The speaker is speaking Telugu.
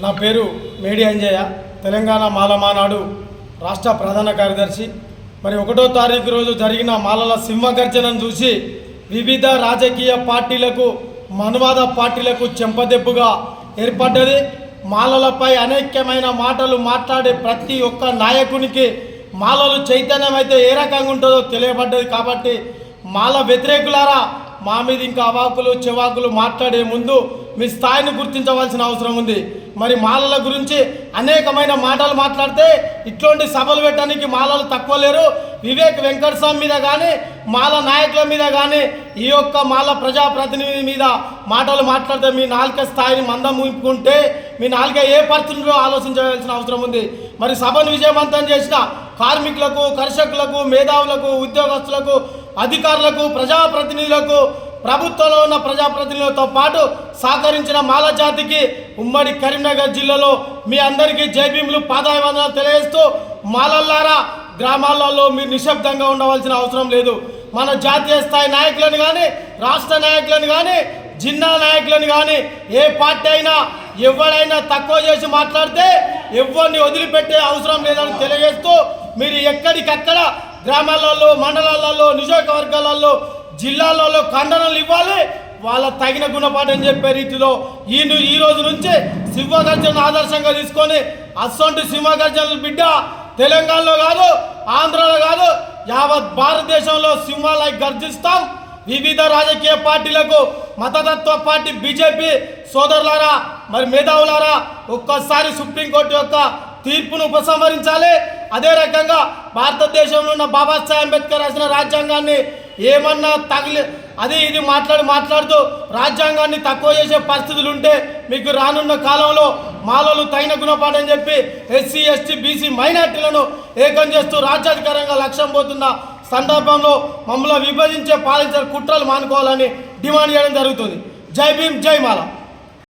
నా పేరు మేడి అంజయ్య, తెలంగాణ మాల మానాడు రాష్ట్ర ప్రధాన కార్యదర్శి. మరి 1వ తారీఖు రోజు జరిగిన మాలల సింహగర్జనను చూసి వివిధ రాజకీయ పార్టీలకు, మనువాద పార్టీలకు చెంపదెబ్బుగా ఏర్పడ్డది. మాలలపై అనేకమైన మాటలు మాట్లాడే ప్రతి ఒక్క నాయకునికి మాలలు చైతన్యం అయితే ఏ రకంగా ఉంటుందో తెలియబడ్డది. కాబట్టి మాల వ్యతిరేకులారా, మా మీద ఇంకా అవాకులు చెవాకులు మాట్లాడే ముందు మీ స్థాయిని గుర్తించవలసిన అవసరం ఉంది. మరి మాలల గురించి అనేకమైన మాటలు మాట్లాడితే ఇట్లాంటి సభలు పెట్టడానికి మాలలు తక్కువ లేరు. వివేక్ వెంకటస్వామి మీద కానీ, మాల నాయకుల మీద కానీ, ఈ యొక్క మాల ప్రజాప్రతినిధి మీద మాటలు మాట్లాడితే మీ నాలుక స్థాయిని మందం ఉంపుకుంటే మీ నాలుక ఏ పరిస్థితుల్లో ఆలోచించవలసిన అవసరం ఉంది. మరి సభను విజయవంతం చేసిన కార్మికులకు, కర్షకులకు, మేధావులకు, ఉద్యోగస్తులకు, అధికారులకు, ప్రజాప్రతినిధులకు, ప్రభుత్వంలో ఉన్న ప్రజాప్రతినిధులతో పాటు సహకరించిన మాల జాతికి ఉమ్మడి కరీంనగర్ జిల్లాలో మీ అందరికీ జైభీములు, పాదాభివందనాలు తెలియజేస్తూ, మాలల్లారా గ్రామాలలో మీరు నిశ్శబ్దంగా ఉండవలసిన అవసరం లేదు. మన జాతీయ స్థాయి నాయకులను కానీ, రాష్ట్ర నాయకులను కానీ, జిల్లా నాయకులను కానీ, ఏ పార్టీ అయినా ఎవరైనా తక్కువ చేసి మాట్లాడితే ఎవరిని వదిలిపెట్టే అవసరం లేదని తెలియజేస్తూ, మీరు ఎక్కడికక్కడ గ్రామాలలో, మండలాలలో, నియోజకవర్గాలలో, జిల్లాలలో ఖండనలు ఇవ్వాలి. వాళ్ళ తగిన గుణపాఠం చెప్పే రీతిలో ఈ రోజు నుంచి సింహగర్జన ఆదర్శంగా తీసుకొని అసొంటి సింహగర్జనలు బిడ్డ తెలంగాణలో కాదు, ఆంధ్రలో కాదు, యావత్ భారతదేశంలో సింహాలై గర్జిస్తాం. వివిధ రాజకీయ పార్టీలకు, మతతత్వ పార్టీ బీజేపీ సోదరులారా, మరి మేధావులారా, ఒక్కసారి సుప్రీంకోర్టు యొక్క తీర్పును ఉపసంహరించాలి. అదే రకంగా భారతదేశంలో ఉన్న బాబాసాహెబ్ అంబేద్కర్ రాసిన రాజ్యాంగాన్ని ఏమన్నా అది ఇది మాట్లాడుతూ రాజ్యాంగాన్ని తక్కువ చేసే పరిస్థితులు ఉంటే మీకు రానున్న కాలంలో మాలలు తగిన గుణపాఠం చెప్పి ఎస్సీ, ఎస్టీ, బీసీ మైనార్టీలను ఏకం చేస్తూ రాజ్యాధికారంగా లక్ష్యం పోతున్న సందర్భంలో మమ్మల్ని విభజించే పాలించే కుట్రలు మానుకోవాలని డిమాండ్ చేయడం జరుగుతుంది. జై భీమ్, జై మాల.